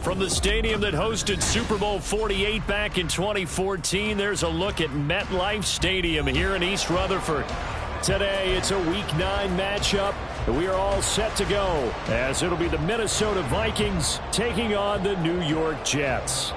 From the stadium that hosted Super Bowl 48 back in 2014, there's a look at MetLife Stadium here in East Rutherford. Today, it's a Week 9 matchup, and we are all set to go, as it'll be the Minnesota Vikings taking on the New York Jets.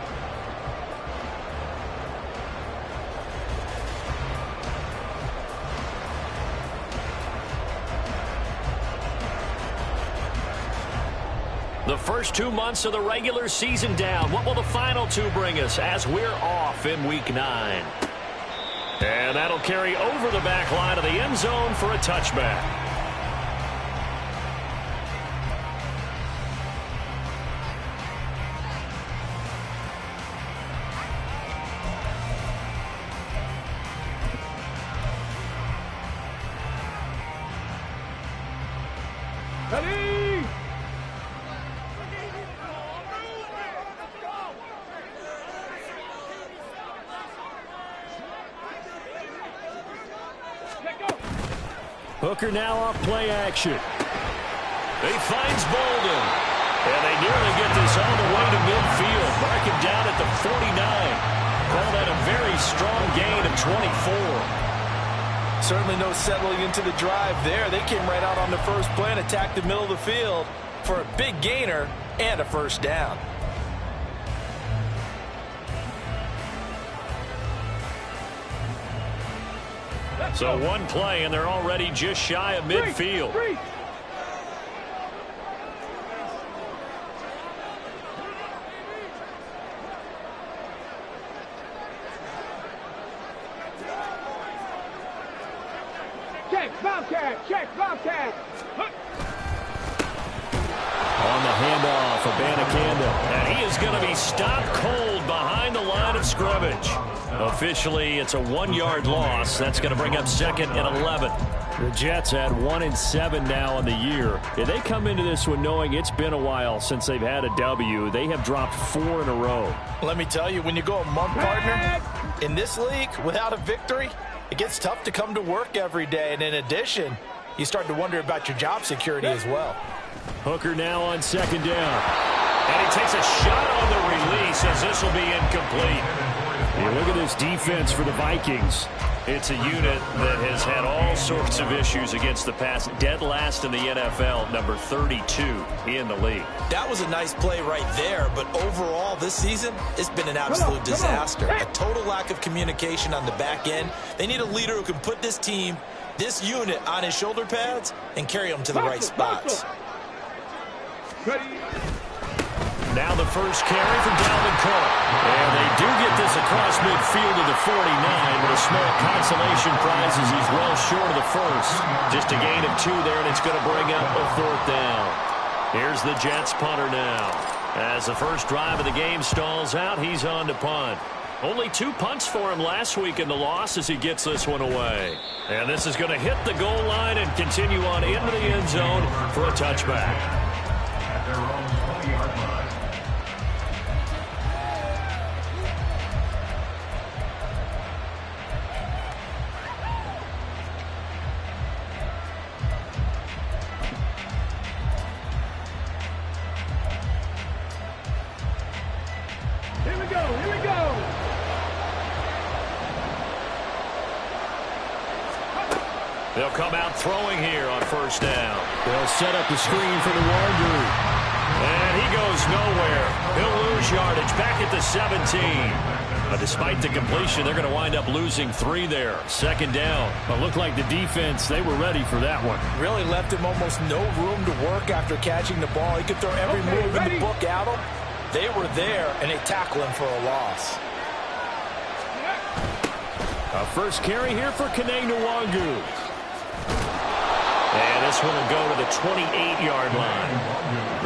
The first 2 months of the regular season down. What will the final 2 bring us as we're off in Week 9? And that'll carry over the back line of the end zone for a touchback. Hooker now off play action. He finds Bolden. And they nearly get this all the way to midfield. Mark him down at the 49. Call that a very strong gain of 24. Certainly no settling into the drive there. They came right out on the first play and attacked the middle of the field for a big gainer and a first down. So one play, and they're already just shy of midfield. Check, Bobcat, check, Bobcat. On the handoff, Abanikanda. And he is going to be stopped cold behind the line of scrimmage. Officially, it's a 1-yard loss. That's going to bring up 2nd and 11. The Jets at 1-7 now on the year. If they come into this one knowing it's been a while since they've had a W, they have dropped 4 in a row. Let me tell you, when you go a month, partner, in this league, without a victory, it gets tough to come to work every day. And in addition, you start to wonder about your job security as well. Hooker now on 2nd down. And he takes a shot on the release as this will be incomplete. You look at this defense for the Vikings. It's a unit that has had all sorts of issues against the pass. Dead last in the NFL, number 32 in the league. That was a nice play right there, but overall this season, it's been an absolute disaster. A total lack of communication on the back end. They need a leader who can put this team, this unit, on his shoulder pads and carry them to the right spots. Now the first carry for Dalvin Cook. And they do get this across midfield to the 49, but a small consolation prize as he's well short of the first. Just a gain of 2 there, and it's going to bring up a 4th down. Here's the Jets punter now. As the first drive of the game stalls out, he's on to punt. Only 2 punts for him last week in the loss as he gets this one away. And this is going to hit the goal line and continue on into the end zone for a touchback. At their own 20-yard line. Here we go, here we go. They'll come out throwing here on 1st down. They'll set up the screen for the Wanderer. And he goes nowhere. He'll lose yardage back at the 17. Despite the completion, they're going to wind up losing 3 there. 2nd down. But looked like the defense, they were ready for that one. Really left him almost no room to work after catching the ball. He could throw every move in the book at him. They were there, and they tackle him for a loss. A first carry here for Kene Nwangu. And this one will go to the 28-yard line.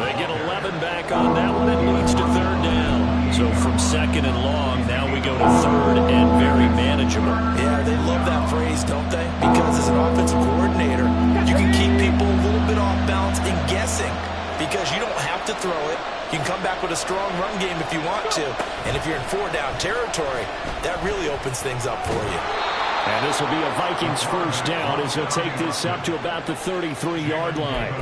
They get 11 back on that one. It leads to 3rd down. So from 2nd and long, now we go to 3rd and very manageable. Yeah, they love that phrase, don't they? Because as an offensive coordinator, you can keep people a little bit off balance and guessing because you don't have to throw it. You can come back with a strong run game if you want to. And if you're in 4-down territory, that really opens things up for you. And this will be a Vikings first down as he'll take this up to about the 33-yard line.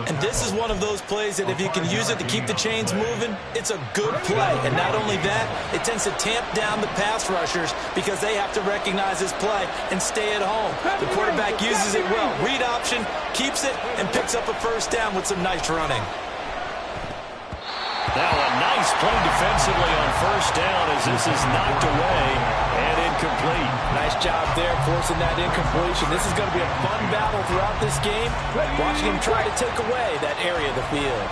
And this is one of those plays that if you can use it to keep the chains moving, it's a good play. And not only that, it tends to tamp down the pass rushers because they have to recognize this play and stay at home. The quarterback uses it well. Read option, keeps it, and picks up a first down with some nice running. Now a nice play defensively on first down as this is knocked away and incomplete. Nice job there forcing that incompletion. This is going to be a fun battle throughout this game, watching him try to take away that area of the field.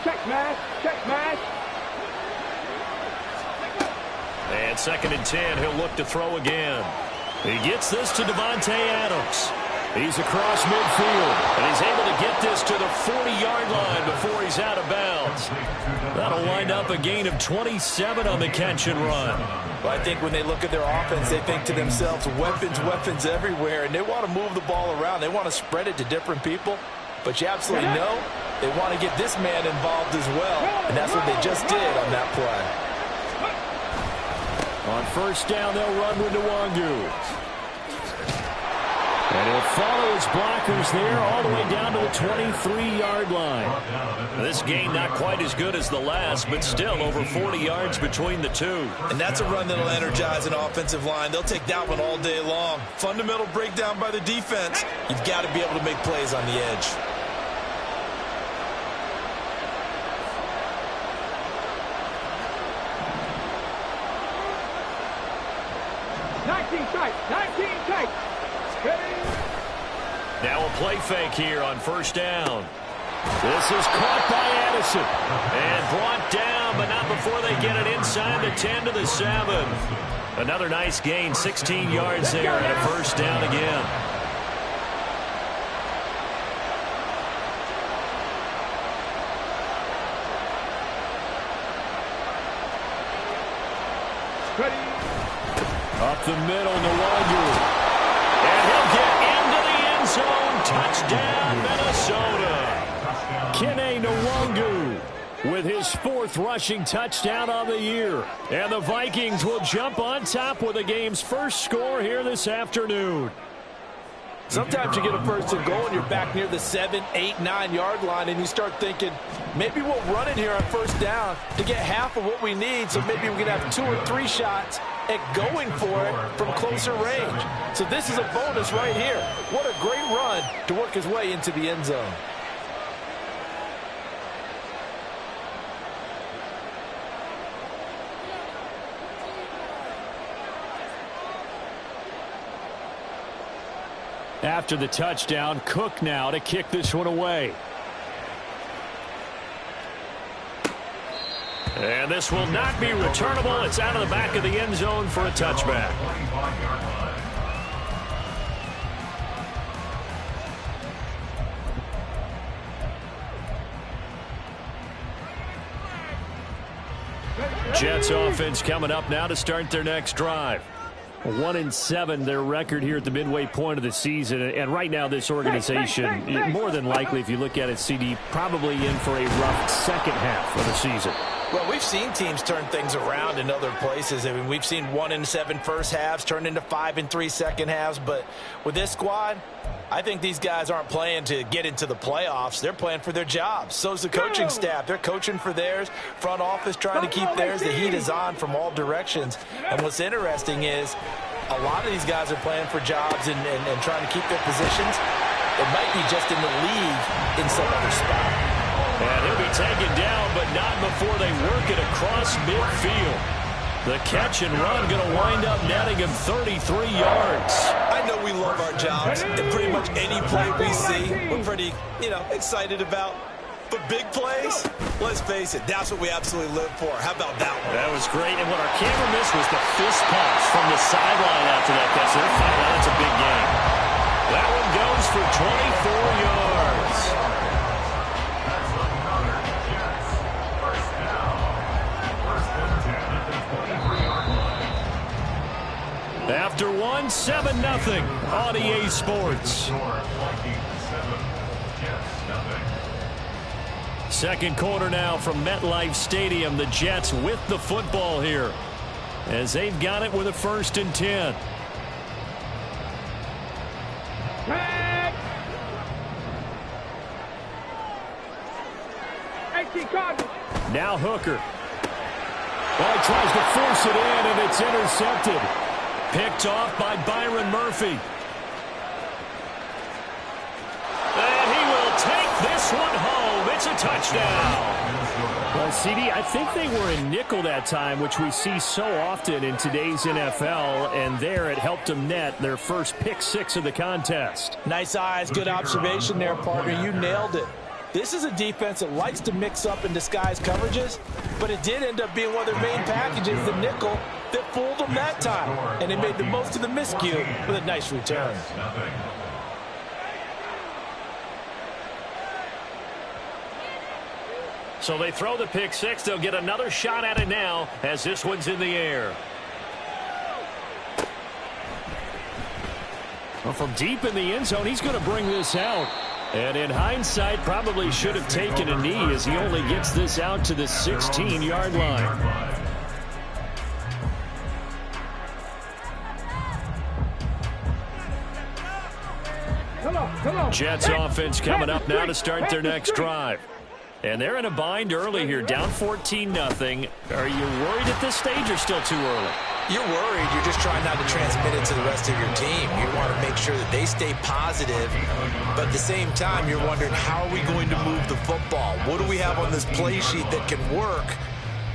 Check smash, check smash. And 2nd and 10, he'll look to throw again. He gets this to Davante Adams. He's across midfield, and he's able to get this to the 40-yard line before he's out of bounds. That'll wind up a gain of 27 on the catch and run. Well, I think when they look at their offense, they think to themselves, weapons, weapons everywhere, and they want to move the ball around. They want to spread it to different people, but you absolutely know they want to get this man involved as well, and that's what they just did on that play. On first down, they'll run with Nwangu. And he'll follow his blockers there all the way down to the 23-yard line. This gain not quite as good as the last, but still over 40 yards between the two. And that's a run that'll energize an offensive line. They'll take that one all day long. Fundamental breakdown by the defense. You've got to be able to make plays on the edge. Now a play fake here on first down. This is caught by Addison and brought down, but not before they get it inside the 10 to the 7. Another nice gain, 16 yards there, and a first down again. Up the middle, Nwangu. And he'll get into the end zone. Touchdown, Minnesota. Kene Nwangu with his 4th rushing touchdown on the year. And the Vikings will jump on top with the game's first score here this afternoon. Sometimes you get a first and goal and you're back near the 7, 8, 9-yard line and you start thinking, maybe we'll run it here on first down to get half of what we need, so maybe we can have 2 or 3 shots at going for it from closer range. So this is a bonus right here. What a great run to work his way into the end zone. After the touchdown, Cook now to kick this one away. And this will not be returnable. It's out of the back of the end zone for a touchback. Jets offense coming up now to start their next drive. 1-7 their record here at the midway point of the season, and right now this organization, more than likely if you look at it, CD, probably in for a rough second half of the season. Well, we've seen teams turn things around in other places. I mean, we've seen 1-7 first halves turn into 5-3 second halves, but with this squad, I think these guys aren't playing to get into the playoffs. They're playing for their jobs. So's the coaching staff. They're coaching for theirs. Front office trying to keep theirs. The heat is on from all directions. And what's interesting is a lot of these guys are playing for jobs and trying to keep their positions. It might be just in the league in some other spot. And he'll be taken down, but not before they work it across midfield. The catch and run going to wind up netting him 33 yards. I know we love our jobs, and pretty much any play we see, we're pretty, excited about. But big plays, let's face it, that's what we absolutely live for. How about that one? That was great, and what our camera missed was the fist pump from the sideline after that catch. That's a big game. That one goes for 24 yards. After 1, 7-0 on EA Sports. Second quarter now from MetLife Stadium. The Jets with the football here as they've got it with a 1st and 10. Now Hooker. Well, he tries to force it in, and it's intercepted. Picked off by Byron Murphy. And he will take this one home. It's a touchdown. Well, CD, I think they were in nickel that time, which we see so often in today's NFL, and there it helped them net their first pick 6 of the contest. Nice eyes, good observation there, partner. You nailed it. This is a defense that likes to mix up and disguise coverages, but it did end up being one of their main packages, the nickel, that fooled them that time. And they made the most of the miscue with a nice return. So they throw the pick 6. They'll get another shot at it now as this one's in the air. Well, from deep in the end zone, he's going to bring this out. And in hindsight, probably should have taken a knee as he only gets this out to the 16-yard line. Come on. Jets offense coming up now to start their next drive. And they're in a bind early here, down 14-0. Are you worried at this stage or still too early? You're worried. You're just trying not to transmit it to the rest of your team. You want to make sure that they stay positive. But at the same time, you're wondering, how are we going to move the football? What do we have on this play sheet that can work?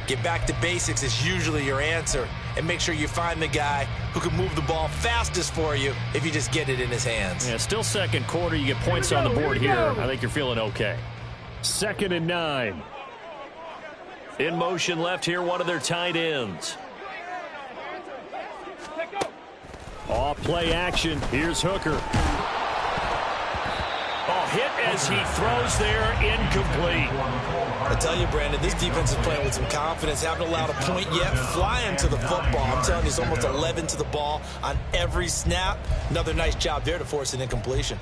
Get back to basics is usually your answer. And make sure you find the guy who can move the ball fastest for you if you just get it in his hands. Yeah, still second quarter. You get points on the board here. I think you're feeling okay. 2nd and 9. In motion left here, one of their tight ends. Off play action. Here's Hooker. Oh, hit as he throws there, incomplete. I tell you, Brandon, this defense is playing with some confidence. Haven't allowed a point yet. Flying to the football. I'm telling you, it's almost 11 to the ball on every snap. Another nice job there to force an incompletion.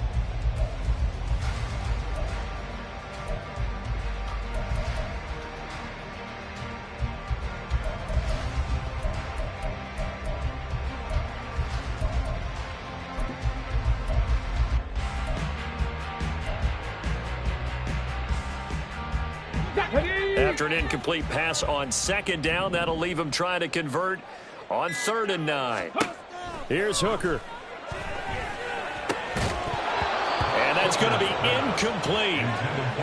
After an incomplete pass on 2nd down, that'll leave him trying to convert on 3rd and 9. Here's Hooker. And that's going to be incomplete.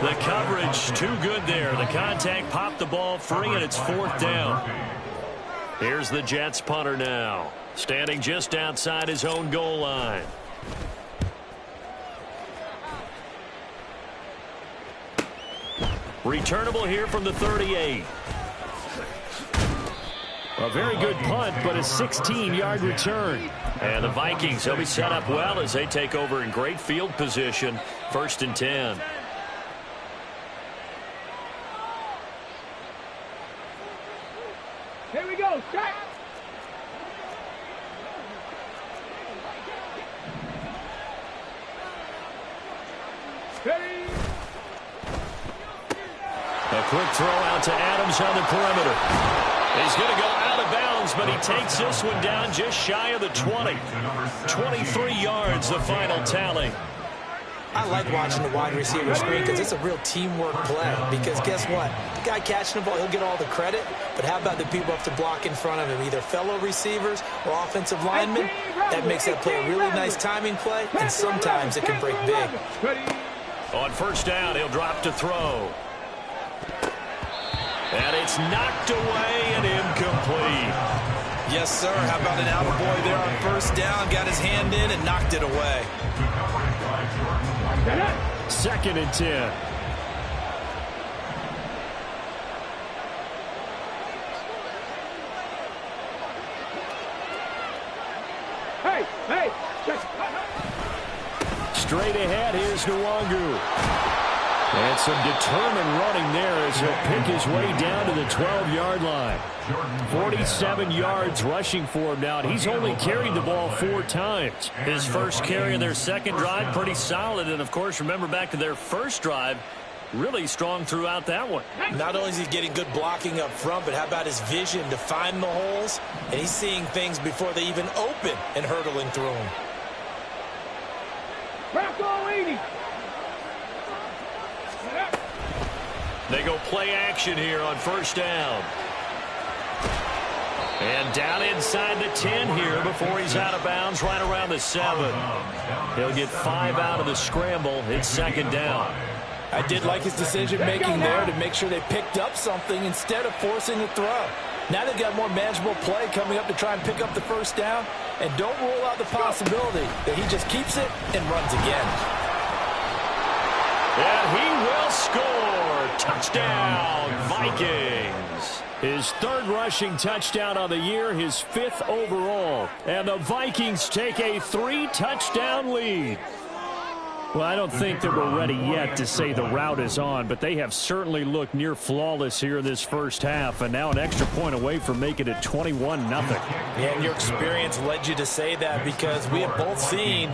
The coverage too good there. The contact popped the ball free, and it's 4th down. Here's the Jets punter now, standing just outside his own goal line. Returnable here from the 38. A very good punt, but a 16-yard return. And the Vikings, they'll be set up well as they take over in great field position. 1st and 10. Here we go. Strike. Ready. A quick throw out to Adams on the perimeter. He's going to go out of bounds, but he takes this one down just shy of the 20. 23 yards, the final tally. I like watching the wide receiver screen because it's a real teamwork play. Because guess what? The guy catching the ball, he'll get all the credit. But how about the people up to block in front of him? Either fellow receivers or offensive linemen. That makes that play a really nice timing play, and sometimes it can break big. On 1st down, he'll drop to throw. And it's knocked away and incomplete. Yes, sir. How about an attaboy there on 1st down? Got his hand in and knocked it away. 2nd and 10. Hey. Straight ahead, here's Nwangu. And some determined running there as he'll pick his way down to the 12-yard line. 47 yards rushing for him now, and he's only carried the ball 4 times. His first carry of their second drive, pretty solid. And, of course, remember back to their first drive, really strong throughout that one. Not only is he getting good blocking up front, but how about his vision to find the holes? And he's seeing things before they even open and hurdling through them. They go play action here on first down. And down inside the 10 here before he's out of bounds right around the 7. He'll get 5 out of the scramble. It's second down. I did like his decision-making there to make sure they picked up something instead of forcing a throw. Now they've got more manageable play coming up to try and pick up the first down. And don't rule out the possibility that he just keeps it and runs again. And he will score. Touchdown, Vikings. His third rushing touchdown of the year, his 5th overall. And the Vikings take a 3-touchdown lead. Well, I don't think that we're ready yet to say the route is on, but they have certainly looked near flawless here in this first half, and now an extra point away from making it 21-0. Yeah, and your experience led you to say that because we have both seen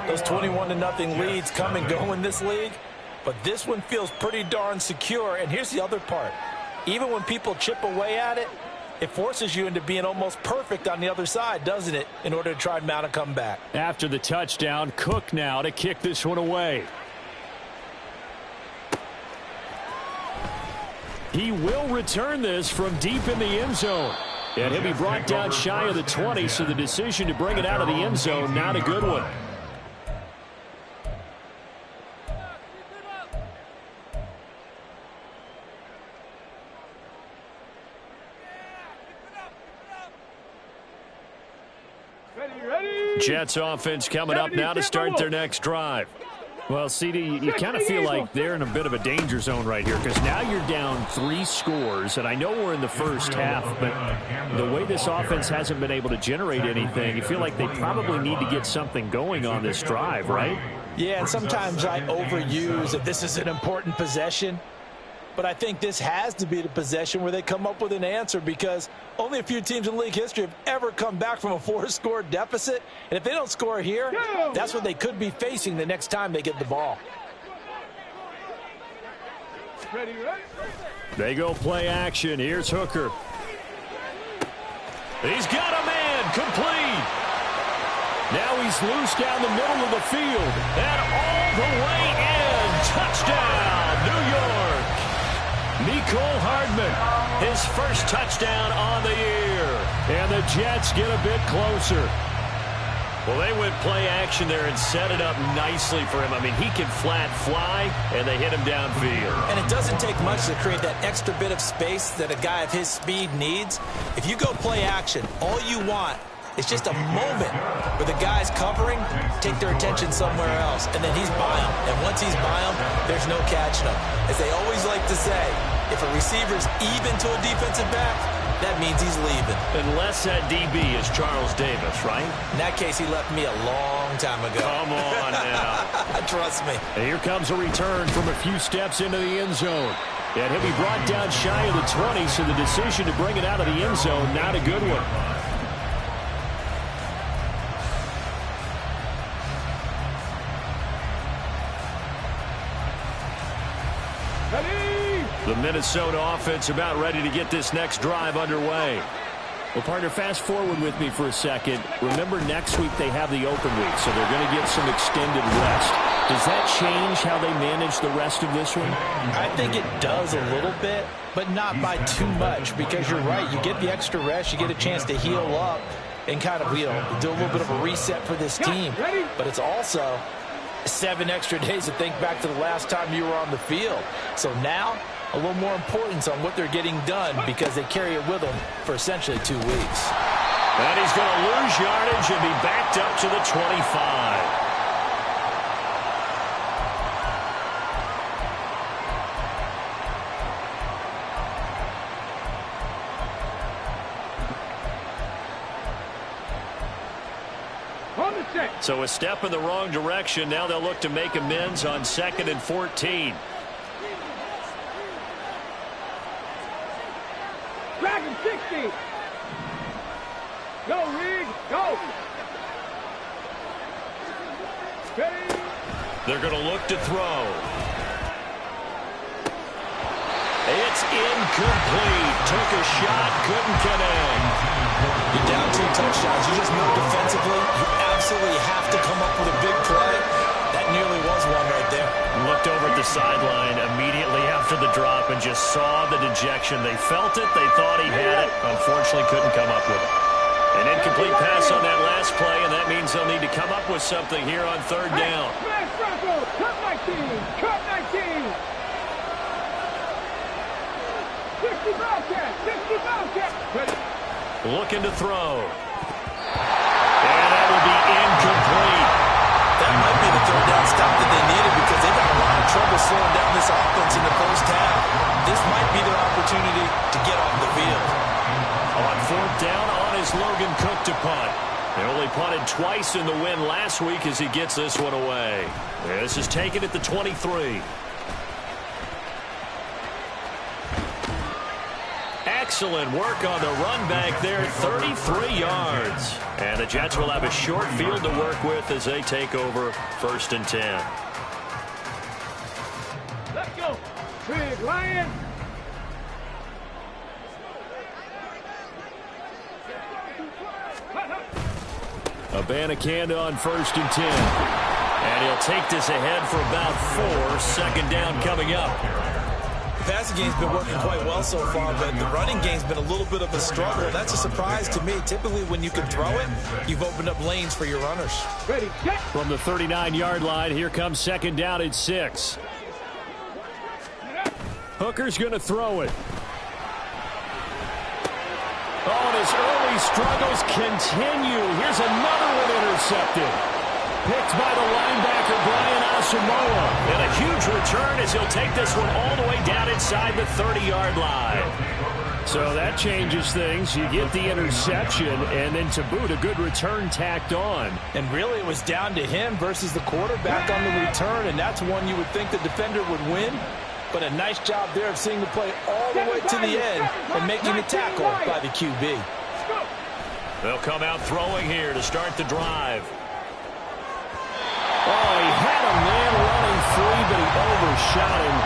those 21-0 leads come and go in this league, but this one feels pretty darn secure, and here's the other part. Even when people chip away at it, it forces you into being almost perfect on the other side, doesn't it, in order to try and mount a comeback. After the touchdown, Cook now to kick this one away. He will return this from deep in the end zone. And he'll be brought down shy of the 20, so the decision to bring it out of the end zone, not a good one. Jets offense coming up now to start their next drive. Well, CD, you kind of feel like they're in a bit of a danger zone right here because now you're down 3 scores, and I know we're in the first half, but the way this offense hasn't been able to generate anything, you feel like they probably need to get something going on this drive, right? Yeah, and sometimes I overuse if this is an important possession. But I think this has to be the possession where they come up with an answer because only a few teams in league history have ever come back from a 4-score deficit. And if they don't score here, that's what they could be facing the next time they get the ball. They go play action. Here's Hooker. He's got a man complete. Now he's loose down the middle of the field. And all the way in. Touchdown, New York. Mecole Hardman, his first touchdown on the year. And the Jets get a bit closer. Well, they went play action there and set it up nicely for him. I mean, he can flat fly, and they hit him downfield. And it doesn't take much to create that extra bit of space that a guy of his speed needs. If you go play action, all you want is just a moment where the guys covering take their attention somewhere else, and then he's by him. And once he's by him, there's no catching him. As they always like to say, if a receiver's even to a defensive back, that means he's leaving. Unless that DB is Charles Davis, right? In that case, he left me a long time ago. Come on now. Trust me. And here comes a return from a few steps into the end zone. And he'll be brought down shy of the 20, so the decision to bring it out of the end zone, not a good one. The Minnesota offense about ready to get this next drive underway. Well, partner, fast forward with me for a second. Remember, next week they have the open week, so they're going to get some extended rest. Does that change how they manage the rest of this one? I think it does a little bit, but not by too much, because you're right. You get the extra rest. You get a chance to heal up and kind of, do a little bit of a reset for this team. But it's also 7 extra days to think back to the last time you were on the field. So now, a little more importance on what they're getting done because they carry it with them for essentially 2 weeks. And he's going to lose yardage and be backed up to the 25. So a step in the wrong direction. Now they'll look to make amends on 2nd and 14. Dragon 60. Go, Reed. Go. They're going to look to throw. It's incomplete. Took a shot, couldn't connect. You're down 2 touchdowns. You just know defensively, you absolutely have to come up with a big play. That nearly was one right there. Looked over at the sideline immediately after the drop and just saw the dejection. They felt it. They thought he had it. Unfortunately, couldn't come up with it. An incomplete pass on that last play, and that means they'll need to come up with something here on third down. Smash Bronco. Cut 19. Cut 19. 60 Bobcat. 60 Bobcat. Looking to throw. And that will be incomplete. That might be the third down stop that they needed because they've had a lot of trouble slowing down this offense in the first half. This might be their opportunity to get off the field. On fourth down, on is Logan Cook to punt. They only punted twice in the win last week as he gets this one away. This is taken at the 23. Excellent work on the run back there, 33 yards. And the Jets will have a short field to work with as they take over 1st and 10. Let's go. Big Lion. Abanikanda on 1st and 10. And he'll take this ahead for about 4. Second down coming up. The passing game's been working quite well so far, but the running game's been a little bit of a struggle. That's a surprise to me. Typically, when you can throw it, you've opened up lanes for your runners. Ready, get. From the 39-yard line, here comes second down at 6. Hooker's going to throw it. Oh, and his early struggles continue. Here's another one intercepted. Picked by the linebacker, Brian Asamoah. And a huge return as he'll take this one all the way down inside the 30-yard line. So that changes things. You get the interception, and then to boot, a good return tacked on. And really, it was down to him versus the quarterback on the return, and that's one you would think the defender would win. But a nice job there of seeing the play all the way to the end and making the tackle by the QB. They'll come out throwing here to start the drive. Oh, he had a man running free, but he overshot him,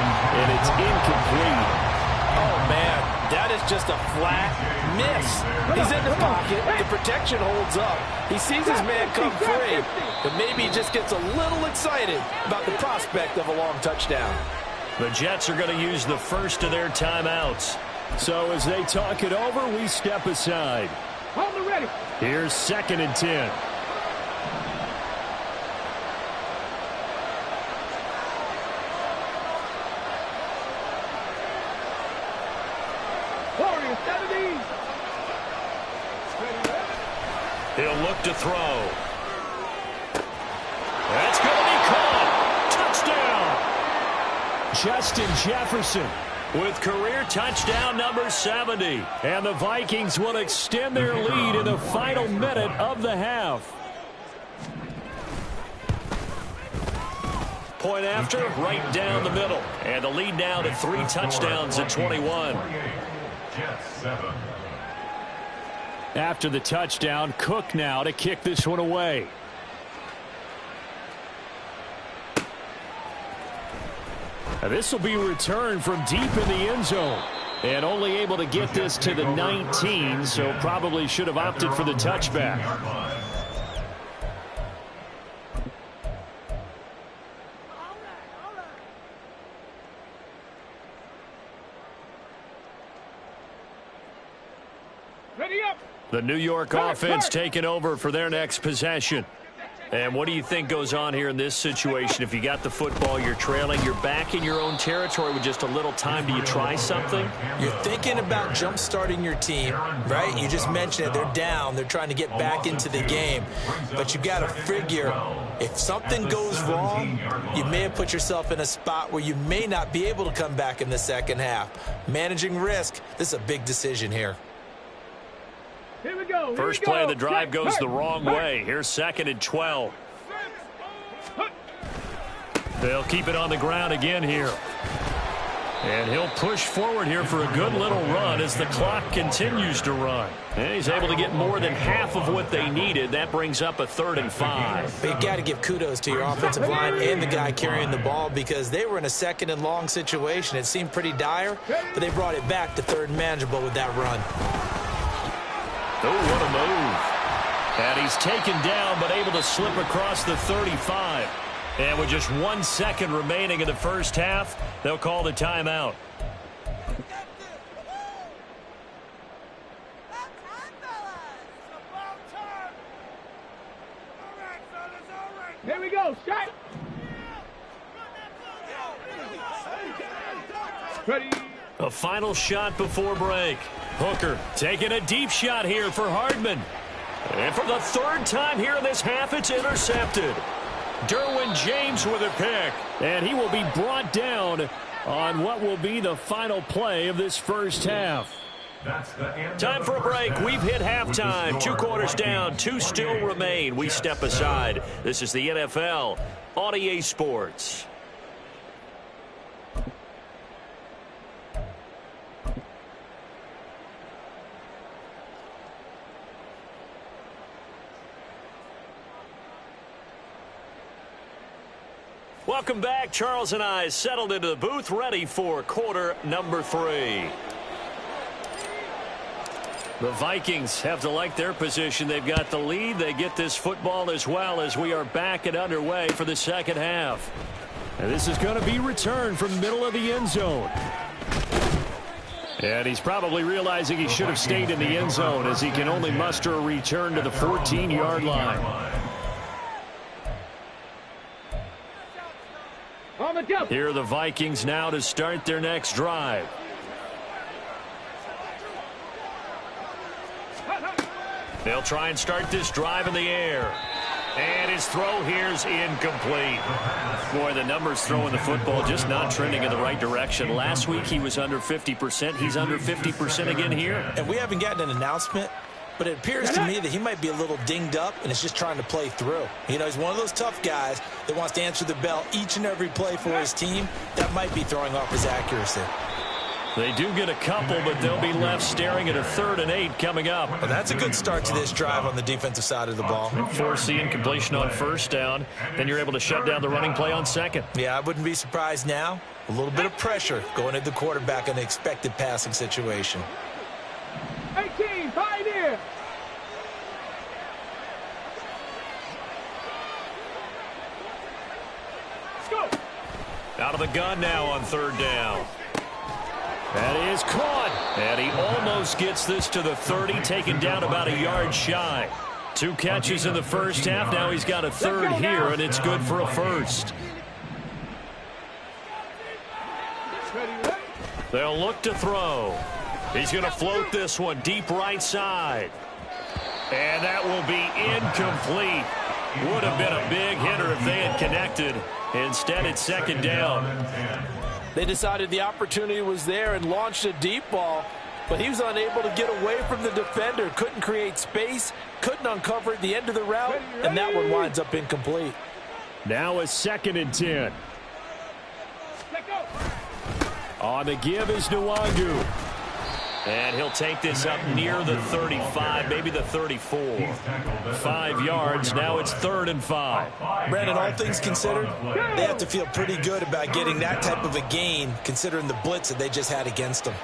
and it's incomplete. Oh, man, that is just a flat miss. He's in the pocket. The protection holds up. He sees his man come free, but maybe he just gets a little excited about the prospect of a long touchdown. The Jets are going to use the first of their timeouts. So as they talk it over, we step aside. Hold it ready. Here's 2nd and 10. He'll look to throw. That's going to be caught. Touchdown. Justin Jefferson with career touchdown number 70. And the Vikings will extend their lead in the final minute of the half. Point after, right down the middle. And the lead now to 3 touchdowns at 21. After the touchdown, Cook now to kick this one away. This will be returned from deep in the end zone. And only able to get this to the 19, so probably should have opted for the touchback. Ready up. The New York offense taking over for their next possession. And what do you think goes on here in this situation? If you got the football, you're trailing, you're back in your own territory with just a little time. Do you try something? You're thinking about jump-starting your team, right? You just mentioned it. They're down. They're trying to get back into the game. But you got to figure, if something goes wrong, you may have put yourself in a spot where you may not be able to come back in the second half. Managing risk, this is a big decision here. Here we go. First play of the drive goes the wrong way. Here's 2nd and 12. They'll keep it on the ground again here. And he'll push forward here for a good little run as the clock continues to run. And he's able to get more than half of what they needed. That brings up a 3rd and 5. But you've got to give kudos to your offensive line and the guy carrying the ball because they were in a 2nd and long situation. It seemed pretty dire, but they brought it back to 3rd and manageable with that run. Oh, what a move. And he's taken down but able to slip across the 35. And with just 1 second remaining in the first half, they'll call the timeout. Here we go, shot. Ready. A final shot before break. Hooker taking a deep shot here for Hardman. And for the 3rd time here in this half, it's intercepted. Derwin James with a pick. And he will be brought down on what will be the final play of this first half. Time for a break. We've hit halftime. 2 quarters down. 2 still remain. We step aside. This is the NFL on EA Sports. Welcome back. Charles and I settled into the booth, ready for quarter number 3. The Vikings have to like their position. They've got the lead. They get this football as well as we are back and underway for the second half. And this is going to be returned from the middle of the end zone. And he's probably realizing he should have stayed in the end zone as he can only muster a return to the 14-yard line. Here are the Vikings now to start their next drive. They'll try and start this drive in the air. And his throw here's incomplete. Boy, the numbers throwing the football just not trending in the right direction. Last week he was under 50%. He's under 50% again here. And we haven't gotten an announcement, but it appears to me that he might be a little dinged up and is just trying to play through. You know, he's one of those tough guys that wants to answer the bell each and every play for his team. That might be throwing off his accuracy. They do get a couple, but they'll be left staring at a 3rd and 8 coming up. Well, that's a good start to this drive on the defensive side of the ball. Force the incompletion on 1st down. Then you're able to shut down the running play on 2nd. Yeah, I wouldn't be surprised now. A little bit of pressure going at the quarterback in an expected passing situation. 18, Pioneer. Let's go. Out of the gun now on 3rd down. That is caught. And he almost gets this to the 30, taken down about a yard shy. 2 catches in the first half. Now he's got a 3rd here, and it's good for a 1st. They'll look to throw. He's going to float this one deep right side. And that will be incomplete. Would have been a big hitter if they had connected. Instead, it's 2nd down. They decided the opportunity was there and launched a deep ball, but he was unable to get away from the defender. Couldn't create space, couldn't uncover at the end of the route, and that one winds up incomplete. Now a 2nd and 10. On the give is Nwangu. And he'll take this up near the 35, maybe the 34. 5 yards. Now it's 3rd and 5. Brandon, all things considered, they have to feel pretty good about getting that type of a gain, considering the blitz that they just had against them.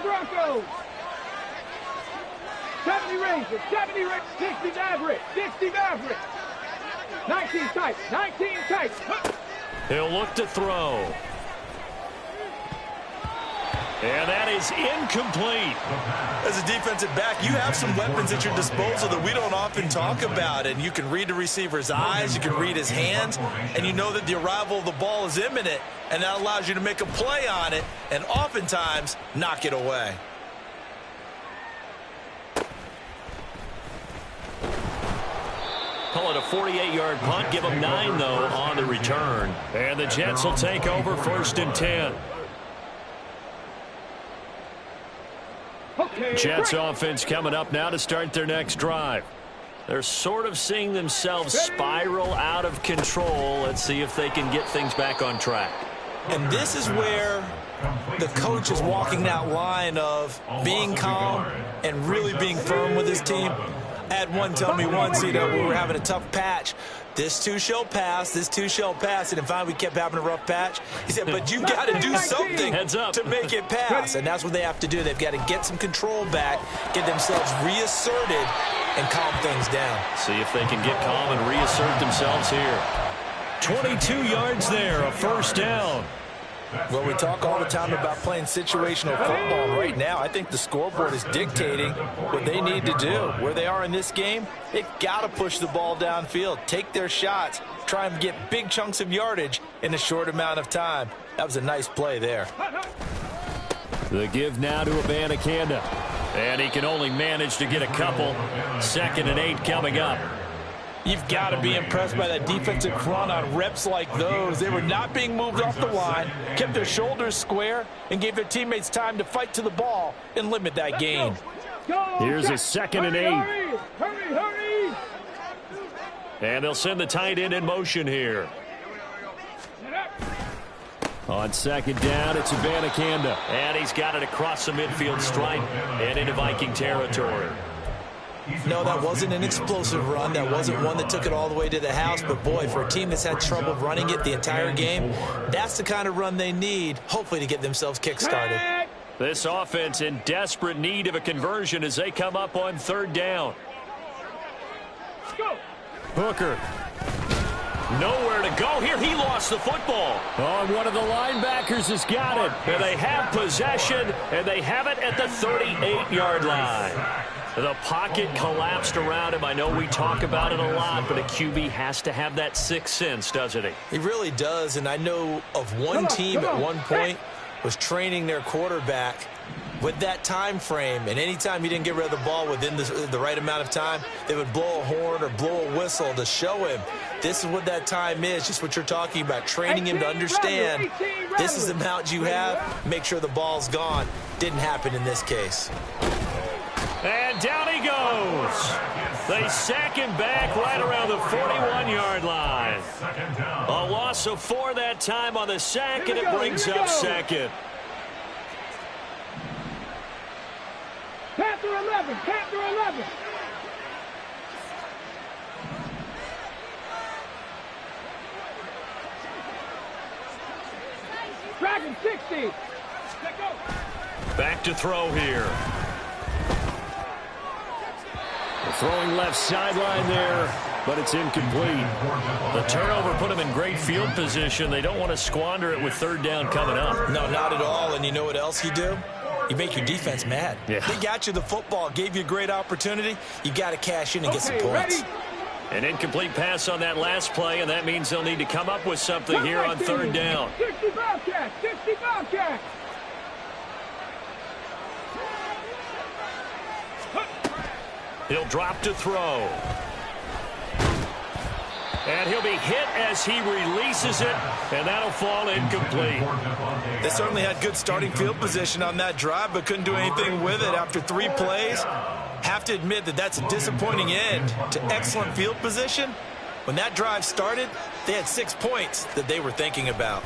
Broncos. 70 Rangers, 70 Rangers, 60 Mavericks, 60 Mavericks. 19 tight, 19 tight. He'll look to throw. And that is incomplete. As a defensive back, you have some weapons at your disposal that we don't often talk about. And you can read the receiver's eyes, you can read his hands, and you know that the arrival of the ball is imminent. And that allows you to make a play on it and oftentimes knock it away. Call it a 48-yard punt. Give them 9, though, on the return. And the Jets will take over 1st and 10. Jets offense coming up now to start their next drive. They're sort of seeing themselves spiral out of control. Let's see if they can get things back on track. And this is where the coach is walking that line of being calm and really being firm with his team. I had one tell me once, we were having a tough patch. This too shall pass, this too shall pass. And finally, we kept having a rough patch. He said, but you got to do something to make it pass. And that's what they have to do. They've got to get some control back, get themselves reasserted, and calm things down. See if they can get calm and reassert themselves here. 22 yards there, a first down. Well, we talk all the time about playing situational football. Right now, I think the scoreboard is dictating what they need to do. Where they are in this game, they've got to push the ball downfield, take their shots, try and get big chunks of yardage in a short amount of time. That was a nice play there. The give now to Abanikanda. And he can only manage to get a couple. 2nd and 8 coming up. You've got to be impressed by that defensive front on reps like those. They were not being moved off the line, kept their shoulders square, and gave their teammates time to fight to the ball and limit that gain. Here's a 2nd and 8. Hurry! And they'll send the tight end in motion here. On 2nd down, it's Abanikanda. And he's got it across the midfield stripe and into Viking territory. No, that wasn't an explosive run. That wasn't one that took it all the way to the house. But, boy, for a team that's had trouble running it the entire game, that's the kind of run they need, hopefully, to get themselves kick-started. This offense in desperate need of a conversion as they come up on 3rd down. Hooker. Nowhere to go here. He lost the football. Oh, and one of the linebackers has got it. And they have possession, and they have it at the 38-yard line. The pocket collapsed around him. I know we talk about it a lot, but a QB has to have that sixth sense, doesn't he? He really does, and I know of one team at one point was training their quarterback with that time frame, and anytime he didn't get rid of the ball within the right amount of time, they would blow a horn or blow a whistle to show him this is what that time is, just what you're talking about, training him to understand this is the amount you have, make sure the ball's gone. Didn't happen in this case. And down he goes. They sack him back right around the 41-yard line. A loss of 4 that time on the sack, and it brings up 2nd. Panther 11, Panther 11. Dragon 60. Back to throw here. Throwing left sideline there, but it's incomplete. The turnover put them in great field position. They don't want to squander it with 3rd down coming up. No, not at all. And you know what else you do? You make your defense mad. Yeah. They got you the football, gave you a great opportunity. You got to cash in and get some points. Ready? An incomplete pass on that last play, and that means they'll need to come up with something here on 3rd down. 60 Bobcats, 60 Bobcats. He'll drop to throw. And he'll be hit as he releases it, and that'll fall incomplete. They certainly had good starting field position on that drive, but couldn't do anything with it after 3 plays. Have to admit that that's a disappointing end to excellent field position. When that drive started, they had 6 points that they were thinking about.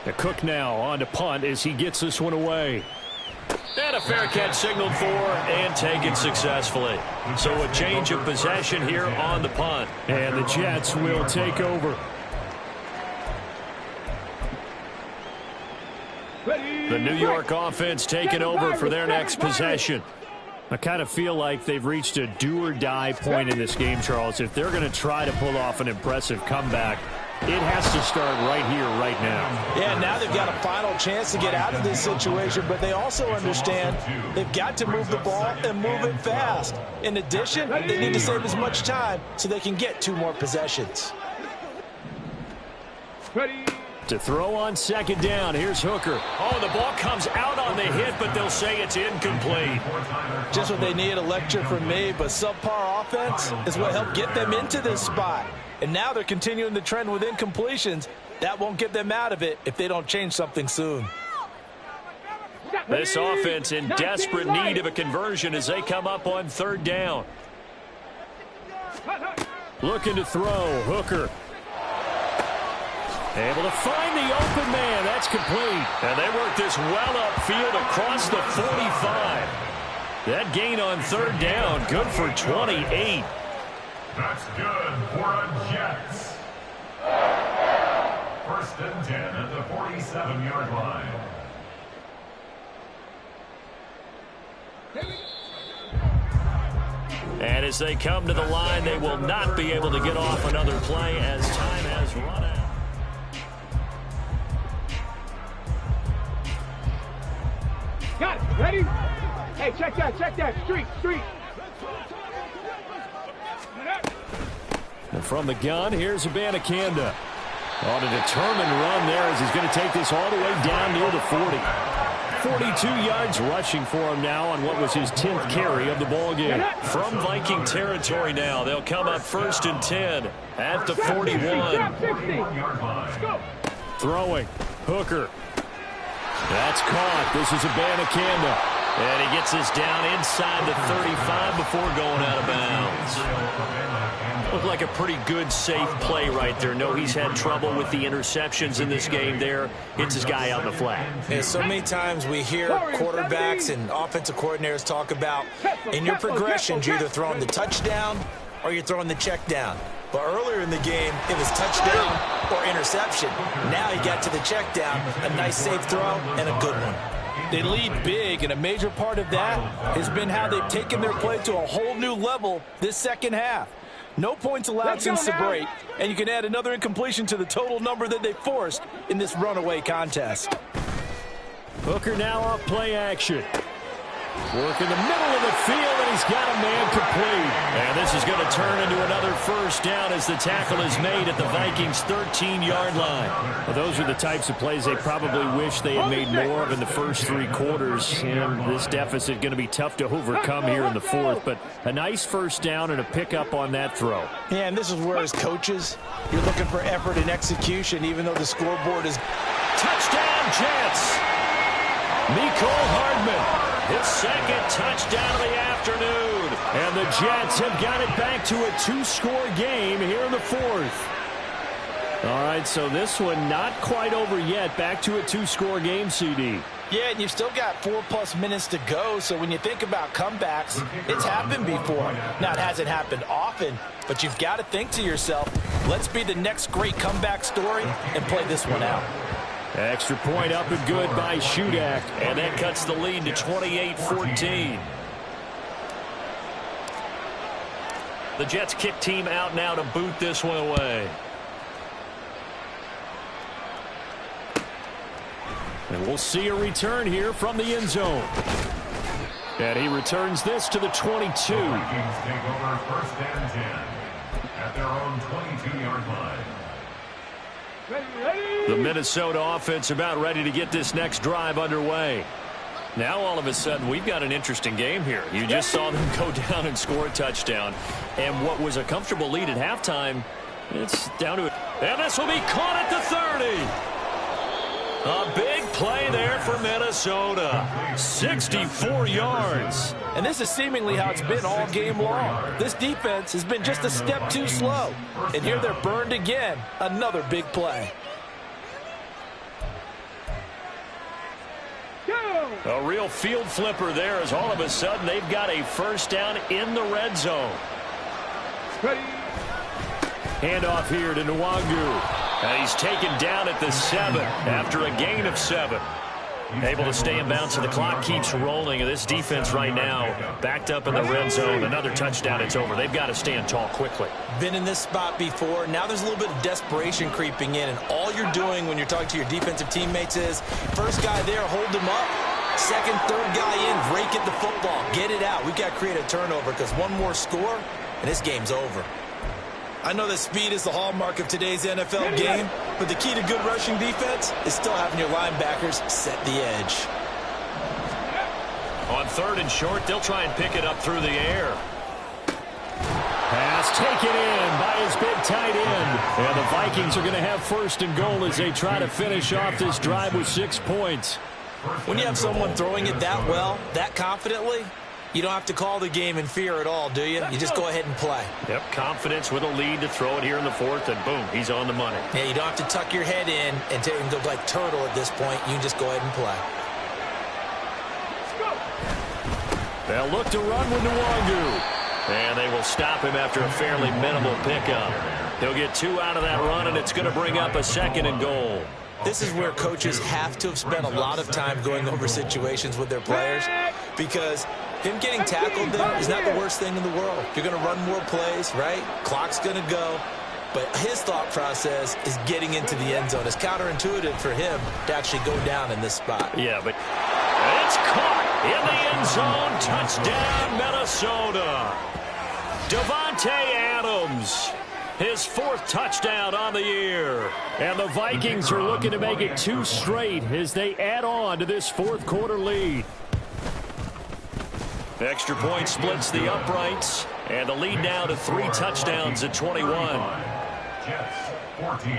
The Cook now on to punt as he gets this one away. And a fair catch signaled for and taken successfully. So a change of possession here on the punt. And the Jets will take over. The New York offense taking over for their next possession. I kind of feel like they've reached a do-or-die point in this game, Charles. If they're going to try to pull off an impressive comeback, it has to start right here, right now. Yeah, now they've got a final chance to get out of this situation, but they also understand they've got to move the ball and move it fast. In addition, they need to save as much time so they can get 2 more possessions. Ready? To throw on 2nd down, here's Hooker. Oh, the ball comes out on the hit, but they'll say it's incomplete. Just what they need, a lecture from me, but subpar offense is what helped get them into this spot. And now they're continuing the trend with incompletions. That won't get them out of it if they don't change something soon. This offense in desperate need of a conversion as they come up on 3rd down. Looking to throw. Hooker. Able to find the open man. That's complete. And they work this well upfield across the 45. That gain on third down, good for 28. That's good for a Jets. First and 10 at the 47-yard line. And as they come to the line, they will not be able to get off another play as time has run out. Got it. Ready? Hey, check that. Street. And from the gun, here's Abanikanda. On a determined run there as he's going to take this all the way down near the 40. 42 yards rushing for him now on what was his 10th carry of the ball game. From Viking territory now, they'll come up first and 10 at the 41. Throwing. Hooker. That's caught. This is Abanikanda. And he gets this down inside the 35 before going out of bounds. Looked like a pretty good, safe play right there. No, he's had trouble with the interceptions in this game there. Hits his guy out in the flat. And so many times we hear quarterbacks and offensive coordinators talk about in your progressions, you're either throwing the touchdown or you're throwing the check down. But earlier in the game, it was touchdown or interception. Now he got to the check down, a nice safe throw, and a good one. They lead big, and a major part of that has been how they've taken their play to a whole new level this second half. No points allowed since the break, and you can add another incompletion to the total number that they forced in this runaway contest. Hooker now off play action. Work in the middle of the field, and he's got a man complete. And this is going to turn into another first down as the tackle is made at the Vikings' 13-yard line. Well, those are the types of plays they probably wish they had made more of in the first three quarters. And this deficit going to be tough to overcome here in the fourth. But a nice first down and a pickup on that throw. Yeah, and this is where, as coaches, you're looking for effort and execution, even though the scoreboard is... Touchdown, Jets! Mecole Hardman. His second touchdown of the afternoon. And the Jets have got it back to a 2-score game here in the fourth. All right, so this one not quite over yet. Back to a 2-score game, CD. Yeah, and you've still got 4+ minutes to go, so when you think about comebacks, it's happened before. Now, it hasn't happened often, but you've got to think to yourself, let's be the next great comeback story and play this one out. Extra point up and good by Shudak, and that cuts the lead to 28-14. The Jets kick team out now to boot this one away. And we'll see a return here from the end zone. And he returns this to the 22. Vikings take over first and 10 at their own 22-yard line. The Minnesota offense about ready to get this next drive underway. Now all of a sudden we've got an interesting game here. You just saw them go down and score a touchdown. And what was a comfortable lead at halftime, it's down to it. And this will be caught at the 30. A big play there for Minnesota. 64 yards. And this is seemingly how it's been all game long. This defense has been just a step too slow. And here they're burned again. Another big play. A real field flipper there as all of a sudden they've got a first down in the red zone. Handoff here to Nwangu. And he's taken down at the 7 after a gain of 7. Able to stay in bounds, so the clock keeps rolling. And this defense right now backed up in the red zone. Another touchdown, it's over. They've got to stand tall quickly. Been in this spot before. Now there's a little bit of desperation creeping in. And all you're doing when you're talking to your defensive teammates is, first guy there, hold him up. Second, third guy in, rake at the football. Get it out. We've got to create a turnover because one more score, and this game's over. I know that speed is the hallmark of today's NFL game, but the key to good rushing defense is still having your linebackers set the edge. On third and short, they'll try and pick it up through the air. Pass taken in by his big tight end. And the Vikings are going to have first and goal as they try to finish off this drive with 6 points. When you have someone throwing it that well, that confidently, You don't have to call the game in fear at all, do you? You just go ahead and play. Yep, confidence with a lead to throw it here in the fourth, and boom, he's on the money. Yeah, you don't have to tuck your head in and go like turtle at this point. You can just go ahead and play. They'll look to run with Nwangu. And they will stop him after a fairly minimal pickup. He'll get 2 out of that run, and it's going to bring up a 2nd and goal. This is where coaches have to have spent a lot of time going over situations with their players, because him getting tackled there is not the worst thing in the world. You're going to run more plays, right? Clock's going to go. But his thought process is getting into the end zone. It's counterintuitive for him to actually go down in this spot. Yeah, but it's caught in the end zone. Touchdown, Minnesota. Davante Adams, his 4th touchdown on the year. And the Vikings are looking to make it 2 straight as they add on to this 4th quarter lead. Extra point splits the uprights, and the lead now to 3 touchdowns at 21. Jets 14.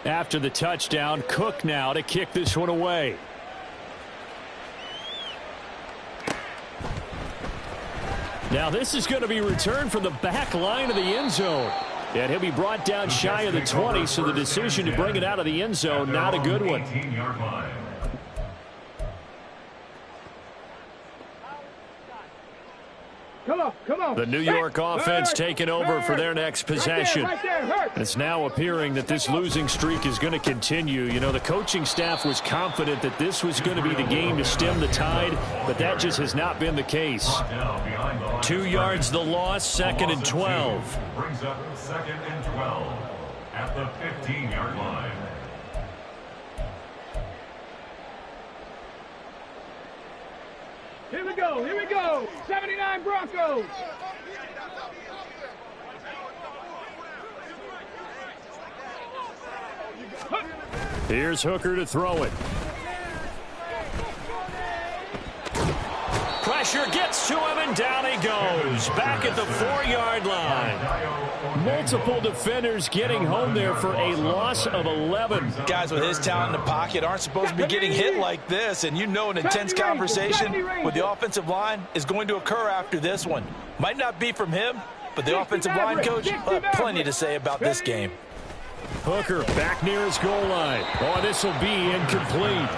After the touchdown, Cook now to kick this one away. Now this is going to be returned from the back line of the end zone. And he'll be brought down shy of the 20, so the decision to bring it out of the end zone, not a good one. Come on. The New York offense taking over for their next possession. It's now appearing that this losing streak is going to continue. You know, the coaching staff was confident that this was going to be the game to stem the tide, but that just has not been the case. 2 yards the loss, 2nd and 12. Brings up 2nd and 12 at the 15-yard line. Here we go. 79 Broncos. Here's Hooker to throw it. Pressure gets to him, and down he goes. Back at the 4-yard line. Multiple defenders getting home there for a loss of 11. Guys with his talent in the pocket aren't supposed to be getting hit like this, and you know an intense conversation with the offensive line is going to occur after this one. Might not be from him, but the offensive line coach will have plenty to say about this game. Hooker back near his goal line. Oh, this will be incomplete.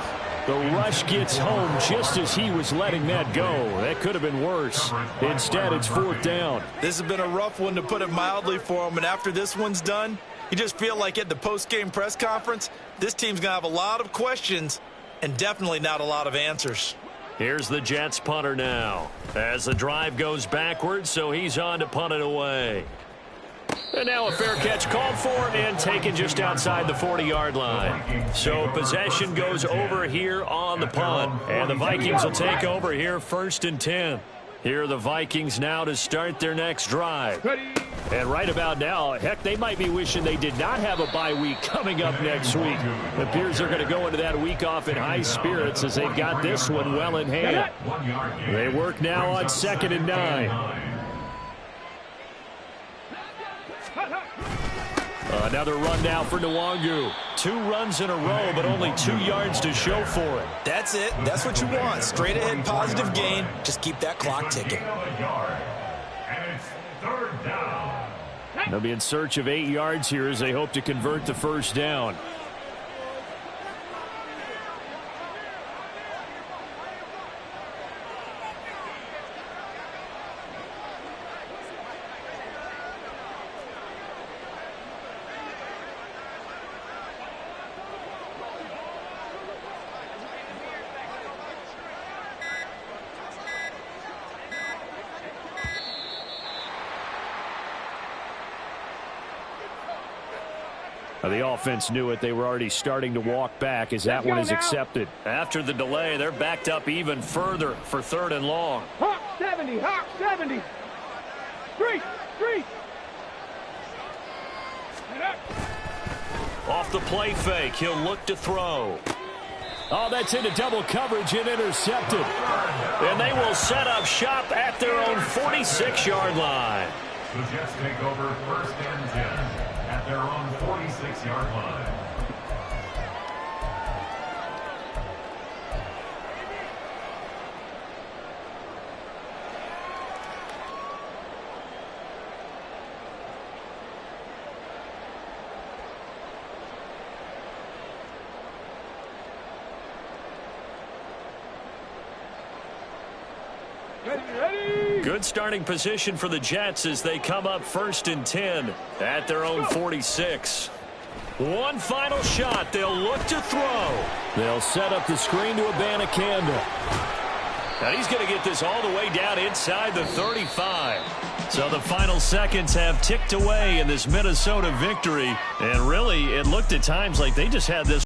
The rush gets home just as he was letting that go. That could have been worse. Instead, it's 4th down. This has been a rough one, to put it mildly, for him. And after this one's done, you just feel like at the post-game press conference, this team's going to have a lot of questions and definitely not a lot of answers. Here's the Jets punter now as the drive goes backwards, so he's on to punt it away. And now a fair catch called for and taken just outside the 40-yard line. So possession goes over here on the punt. And the Vikings will take over here 1st and 10. Here are the Vikings now to start their next drive. And right about now, heck, they might be wishing they did not have a bye week coming up next week. It appears they're going to go into that week off in high spirits as they've got this one well in hand. They work now on 2nd and 9. Another run now for Nwangu. 2 runs in a row, but only 2 yards to show for it. That's it. That's what you want. Straight ahead, positive gain. Just keep that clock ticking. And it's 3rd down. They'll be in search of 8 yards here as they hope to convert the 1st down. The offense knew it. They were already starting to walk back as that one is accepted. After the delay, they're backed up even further for 3rd and long. Hawk 70, Hawk 70. Street. Off the play fake, he'll look to throw. Oh, that's into double coverage and intercepted. And they will set up shop at their own 46-yard line. The Jets take over 1st and 10 at at their own 46-yard line. Good starting position for the Jets as they come up 1st and 10 at their own 46. One final shot. They'll look to throw. They'll set up the screen to Abanikanda. And he's going to get this all the way down inside the 35. So the final seconds have ticked away in this Minnesota victory. And really, it looked at times like they just had this